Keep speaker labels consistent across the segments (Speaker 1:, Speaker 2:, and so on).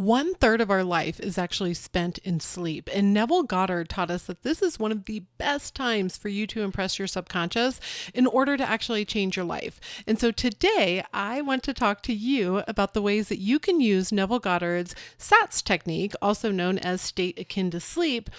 Speaker 1: 1/3 of our life is actually spent in sleep. And Neville Goddard taught us that this is one of the best times for you to impress your subconscious in order to actually change your life. And so today I want to talk to you about the ways that you can use Neville Goddard's SATS technique, also known as State Akin to Sleep,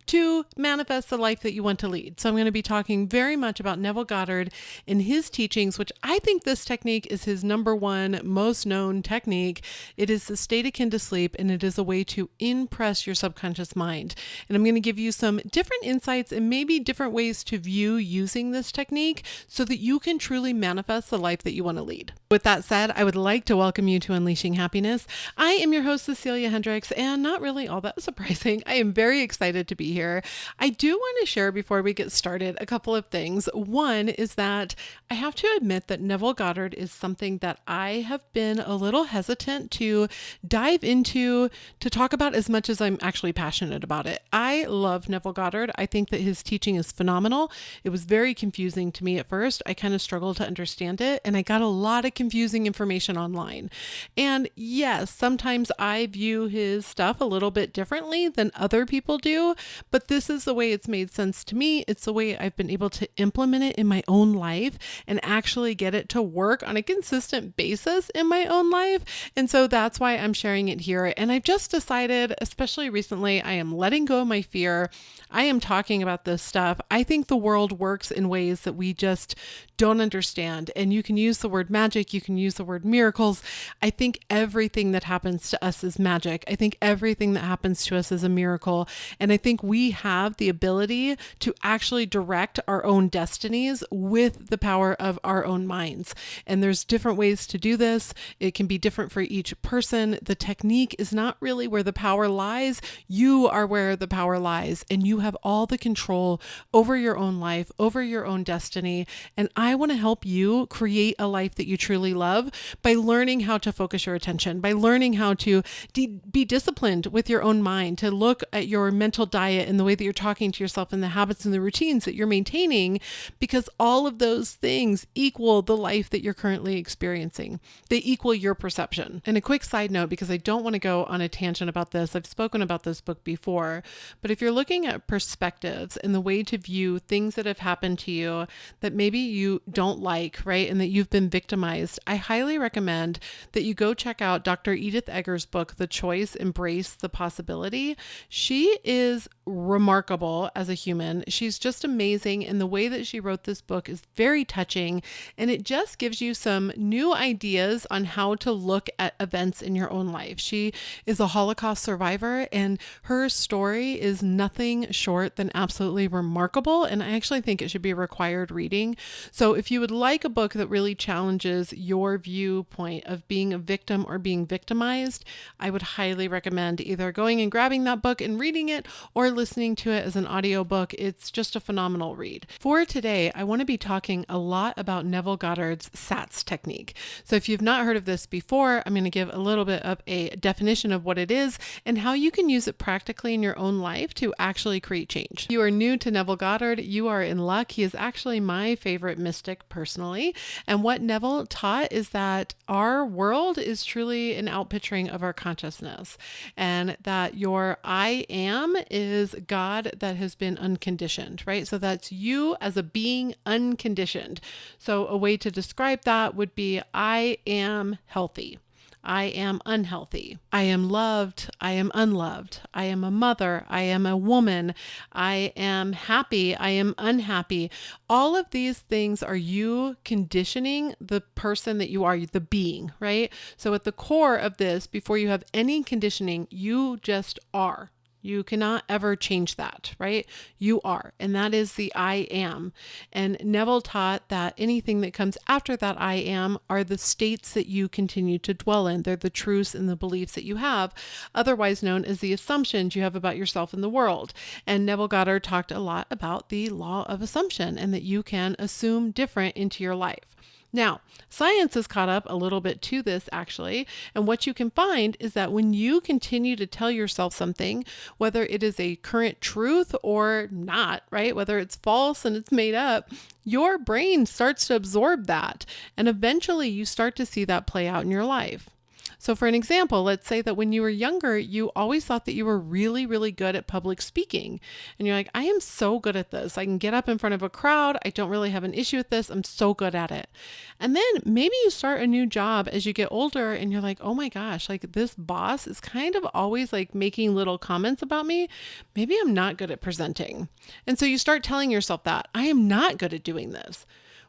Speaker 1: to manifest the life that you want to lead. So I'm going to be talking very much about Neville Goddard and his teachings, which I think this technique is his number one most known technique. It is the state akin to sleep, and it is a way to impress your subconscious mind. And I'm going to give you some different insights and maybe different ways to view using this technique so that you can truly manifest the life that you want to lead. With that said, I would like to welcome you to Unleashing Happiness. I am your host, Cecilia Hendricks, and not really all that surprising, I am very excited to be here. I do want to share before we get started a couple of things. One is that I have to admit that Neville Goddard is something that I have been a little hesitant to dive into to talk about as much as I'm actually passionate about it. I love Neville Goddard. I think that his teaching is phenomenal. It was very confusing to me at first. I kind of struggled to understand it, and I got a lot of confusing information online. And yes, sometimes I view his stuff a little bit differently than other people do, but this is the way it's made sense to me. It's the way I've been able to implement it in my own life and actually get it to work on a consistent basis in my own life. And so that's why I'm sharing it here. And I've just decided, especially recently, I am letting go of my fear. I am talking about this stuff. I think the world works in ways that we just don't understand. And you can use the word magic. You can use the word miracles. I think everything that happens to us is magic. I think everything that happens to us is a miracle. And I think we have the ability to actually direct our own destinies with the power of our own minds. And there's different ways to do this. It can be different for each person. The technique is not really where the power lies. You are where the power lies, and you have all the control over your own life, over your own destiny. And I want to help you create a life that you truly love by learning how to focus your attention, by learning how to be disciplined with your own mind, to look at your mental diet and the way that you're talking to yourself and the habits and the routines that you're maintaining, because all of those things equal the life that you're currently experiencing. They equal your perception. And a quick side note, because I don't want to go on a tangent about this, I've spoken about this book before, but if you're looking at perspectives and the way to view things that have happened to you that maybe you don't like, right, and that you've been victimized, I highly recommend that you go check out Dr. Edith Eger's book, The Choice, Embrace the Possibility. She is remarkable as a human. She's just amazing. And the way that she wrote this book is very touching. And it just gives you some new ideas on how to look at events in your own life. She is a Holocaust survivor, and her story is nothing short than absolutely remarkable. And I actually think it should be a required reading. So if you would like a book that really challenges your viewpoint of being a victim or being victimized, I would highly recommend either going and grabbing that book and reading it or listening to it as an audiobook. It's just a phenomenal read. For today, I want to be talking a lot about Neville Goddard's SATS technique. So if you've not heard of this before, I'm going to give a little bit of a definition of what it is and how you can use it practically in your own life to actually create change. If you are new to Neville Goddard, you are in luck. He is actually my favorite mystic personally. And what Neville taught is that our world is truly an outpicturing of our consciousness, and that your I am is God that has been unconditioned, right? So that's you as a being unconditioned. So a way to describe that would be, I am healthy. I am unhealthy. I am loved. I am unloved. I am a mother. I am a woman. I am happy. I am unhappy. All of these things are you conditioning the person that you are, the being, right? So at the core of this, before you have any conditioning, you just are. You cannot ever change that, right? You are, and that is the I am. And Neville taught that anything that comes after that I am are the states that you continue to dwell in. They're the truths and the beliefs that you have, otherwise known as the assumptions you have about yourself and the world. And Neville Goddard talked a lot about the law of assumption and that you can assume different into your life. Now, science has caught up a little bit to this actually, and what you can find is that when you continue to tell yourself something, whether it is a current truth or not, right? Whether it's false and it's made up, your brain starts to absorb that, and eventually you start to see that play out in your life. So for an example, let's say that when you were younger, you always thought that you were really, really good at public speaking. And you're like, I am so good at this. I can get up in front of a crowd. I don't really have an issue with this. I'm so good at it. And then maybe you start a new job as you get older and you're like, oh my gosh, like this boss is kind of always like making little comments about me. Maybe I'm not good at presenting. And so you start telling yourself that I am not good at doing this.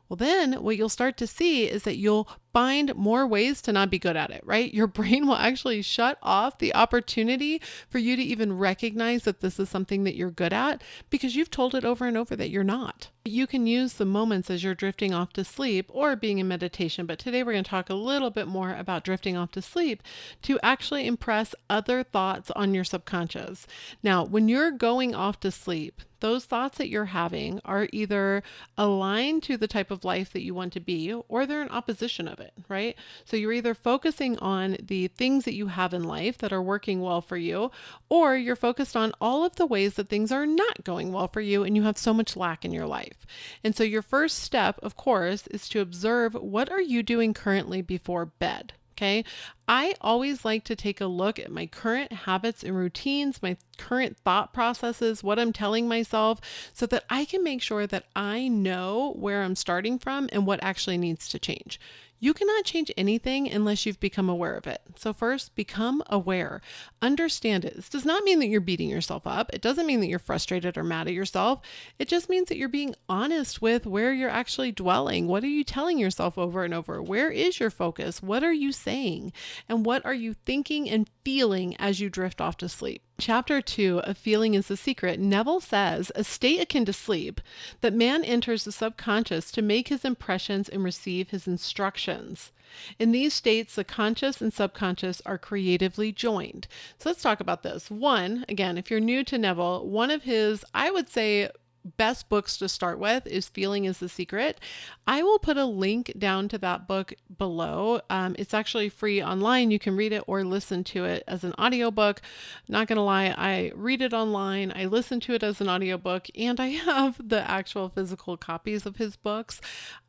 Speaker 1: Well, then what you'll start to see is that you'll find more ways to not be good at it, right? Your brain will actually shut off the opportunity for you to even recognize that this is something that you're good at because you've told it over and over that you're not. You can use the moments as you're drifting off to sleep or being in meditation, but today we're going to talk a little bit more about drifting off to sleep to actually impress other thoughts on your subconscious. Now, when you're going off to sleep, those thoughts that you're having are either aligned to the type of life that you want to be, or they're in opposition of it, right? So you're either focusing on the things that you have in life that are working well for you, or you're focused on all of the ways that things are not going well for you and you have so much lack in your life. And so your first step, of course, is to observe what are you doing currently before bed. Okay. I always like to take a look at my current habits and routines, my current thought processes, what I'm telling myself, so that I can make sure that I know where I'm starting from and what actually needs to change. You cannot change anything unless you've become aware of it. So first, become aware. Understand it. This does not mean that you're beating yourself up. It doesn't mean that you're frustrated or mad at yourself. It just means that you're being honest with where you're actually dwelling. What are you telling yourself over and over? Where is your focus? What are you saying? And what are you thinking and feeling as you drift off to sleep? Chapter 2 of Feeling is the Secret, Neville says, a state akin to sleep, that man enters the subconscious to make his impressions and receive his instructions. In these states, the conscious and subconscious are creatively joined. So let's talk about this. One, again, if you're new to Neville, one of his, I would say, best books to start with is Feeling is the Secret. I will put a link down to that book below. It's actually free online. You can read it or listen to it as an audiobook. Not going to lie, I read it online. I listen to it as an audiobook, and I have the actual physical copies of his books.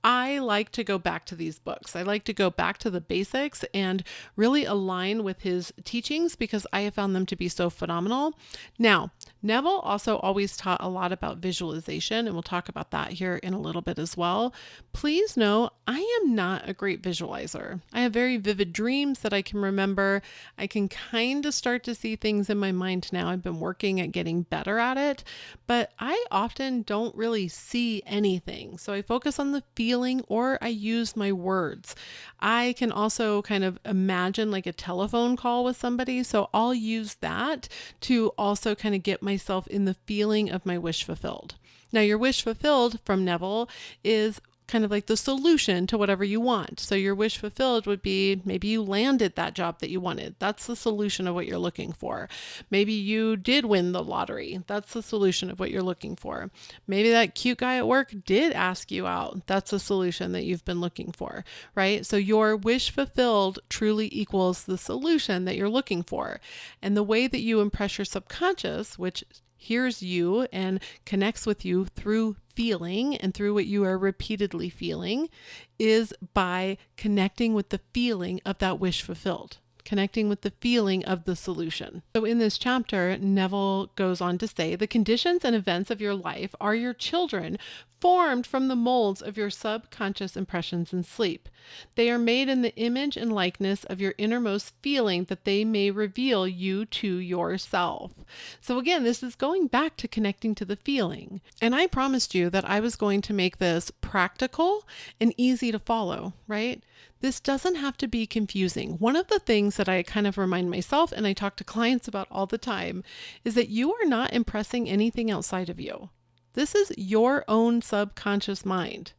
Speaker 1: I like to go back to these books. I like to go back to the basics and really align with his teachings because I have found them to be so phenomenal. Now, Neville also always taught a lot about visualization, and we'll talk about that here in a little bit as well. Please know, I am not a great visualizer. I have very vivid dreams that I can remember. I can kind of start to see things in my mind now. I've been working at getting better at it, but I often don't really see anything. So I focus on the feeling or I use my words. I can also kind of imagine like a telephone call with somebody. So I'll use that to also kind of get myself in the feeling of my wish fulfilled. Now, your wish fulfilled from Neville is kind of like the solution to whatever you want. So your wish fulfilled would be maybe you landed that job that you wanted. That's the solution of what you're looking for. Maybe you did win the lottery. That's the solution of what you're looking for. Maybe that cute guy at work did ask you out. That's the solution that you've been looking for, right? So your wish fulfilled truly equals the solution that you're looking for. And the way that you impress your subconscious, which hears you and connects with you through feeling and through what you are repeatedly feeling, is by connecting with the feeling of that wish fulfilled, connecting with the feeling of the solution. So in this chapter, Neville goes on to say, the conditions and events of your life are your children, formed from the molds of your subconscious impressions in sleep. They are made in the image and likeness of your innermost feeling that they may reveal you to yourself. So again, this is going back to connecting to the feeling. And I promised you that I was going to make this practical and easy to follow, right? This doesn't have to be confusing. One of the things that I kind of remind myself and I talk to clients about all the time is that you are not impressing anything outside of you. This is your own subconscious mind.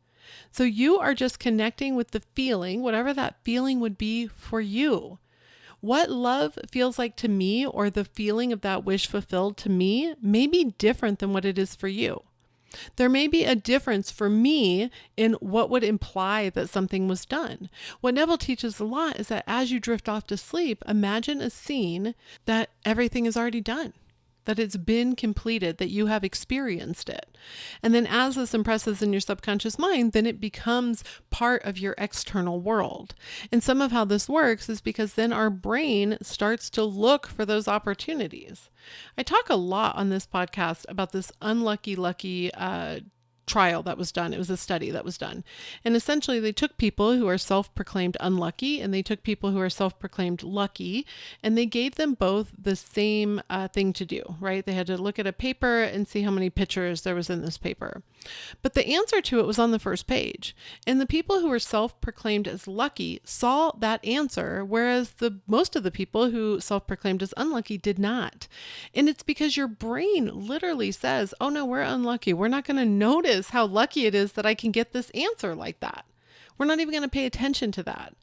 Speaker 1: So you are just connecting with the feeling, whatever that feeling would be for you. What love feels like to me, or the feeling of that wish fulfilled to me, may be different than what it is for you. There may be a difference for me in what would imply that something was done. What Neville teaches a lot is that as you drift off to sleep, imagine a scene that everything is already done. that it's been completed, that you have experienced it. And then as this impresses in your subconscious mind, then it becomes part of your external world. And some of how this works is because then our brain starts to look for those opportunities. I talk a lot on this podcast about this unlucky lucky trial that was done. It was a study that was done. And essentially they took people who are self-proclaimed unlucky and they took people who are self-proclaimed lucky, and they gave them both the same thing to do, right? They had to look at a paper and see how many pictures there was in this paper. But the answer to it was on the first page. And the people who were self-proclaimed as lucky saw that answer, whereas most of the people who self-proclaimed as unlucky did not. And it's because your brain literally says, oh no, we're unlucky. We're not going to notice how lucky it is that I can get this answer like that. We're not even going to pay attention to that.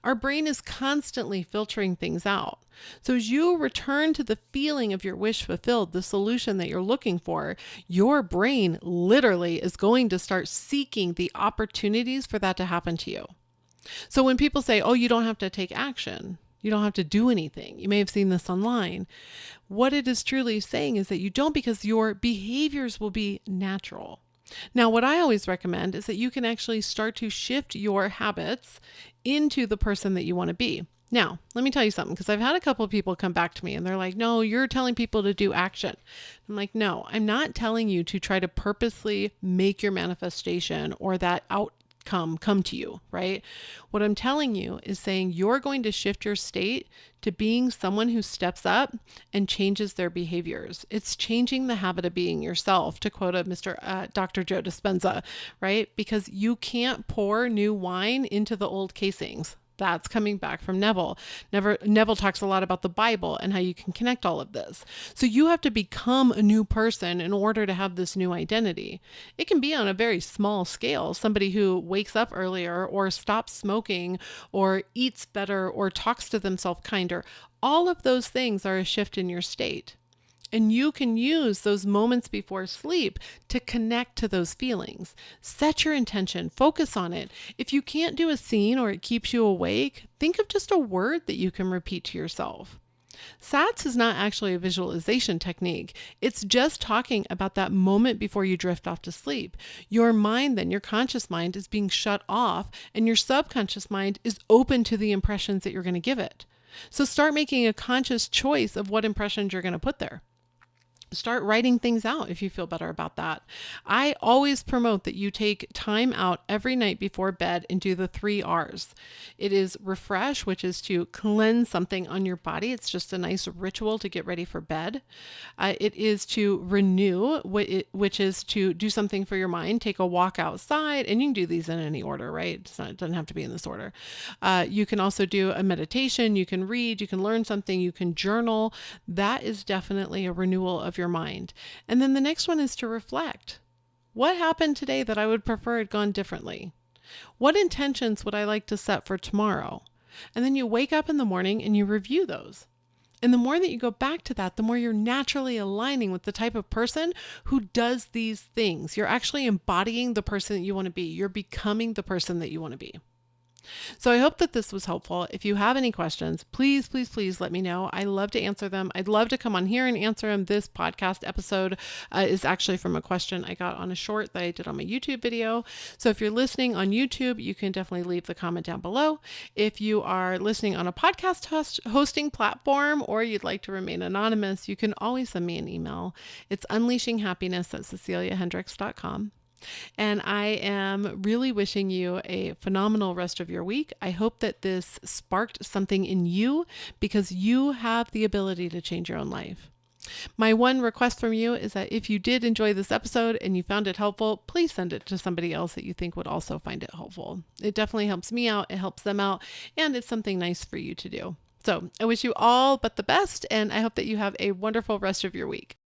Speaker 1: Our brain is constantly filtering things out. So as you return to the feeling of your wish fulfilled, the solution that you're looking for, your brain literally is going to start seeking the opportunities for that to happen to you. So when people say, oh, you don't have to take action, you don't have to do anything. You may have seen this online. What it is truly saying is that you don't, because your behaviors will be natural. Now, what I always recommend is that you can actually start to shift your habits into the person that you want to be. Now, let me tell you something, because I've had a couple of people come back to me and they're like, no, you're telling people to do action. I'm like, no, I'm not telling you to try to purposely make your manifestation or that outcome come to you, right? What I'm telling you is saying you're going to shift your state to being someone who steps up and changes their behaviors. It's changing the habit of being yourself, to quote Dr. Joe Dispenza, right? Because you can't pour new wine into the old casings. That's coming back from Neville. Neville talks a lot about the Bible and how you can connect all of this. So you have to become a new person in order to have this new identity. It can be on a very small scale. Somebody who wakes up earlier or stops smoking or eats better or talks to themselves kinder. All of those things are a shift in your state. And you can use those moments before sleep to connect to those feelings. Set your intention, focus on it. If you can't do a scene or it keeps you awake, think of just a word that you can repeat to yourself. SATS is not actually a visualization technique. It's just talking about that moment before you drift off to sleep. Your mind, then, your conscious mind, is being shut off, and your subconscious mind is open to the impressions that you're going to give it. So start making a conscious choice of what impressions you're going to put there. Start writing things out if you feel better about that. I always promote that you take time out every night before bed and do the 3 R's. It is refresh, which is to cleanse something on your body. It's just a nice ritual to get ready for bed. It is to renew, which is to do something for your mind. Take a walk outside, and you can do these in any order, right? It doesn't have to be in this order. You can also do a meditation. You can read. You can learn something. You can journal. That is definitely a renewal of your mind. And then the next one is to reflect. What happened today that I would prefer had gone differently? What intentions would I like to set for tomorrow? And then you wake up in the morning and you review those. And the more that you go back to that, the more you're naturally aligning with the type of person who does these things. You're actually embodying the person that you want to be. You're becoming the person that you want to be. So I hope that this was helpful. If you have any questions, please, please, please let me know. I love to answer them. I'd love to come on here and answer them. This podcast episode is actually from a question I got on a short that I did on my YouTube video. So if you're listening on YouTube, you can definitely leave the comment down below. If you are listening on a podcast hosting platform or you'd like to remain anonymous, you can always send me an email. It's unleashinghappiness@ceciliahendricks.com. And I am really wishing you a phenomenal rest of your week. I hope that this sparked something in you, because you have the ability to change your own life. My one request from you is that if you did enjoy this episode and you found it helpful, please send it to somebody else that you think would also find it helpful. It definitely helps me out. It helps them out. And it's something nice for you to do. So I wish you all but the best, and I hope that you have a wonderful rest of your week.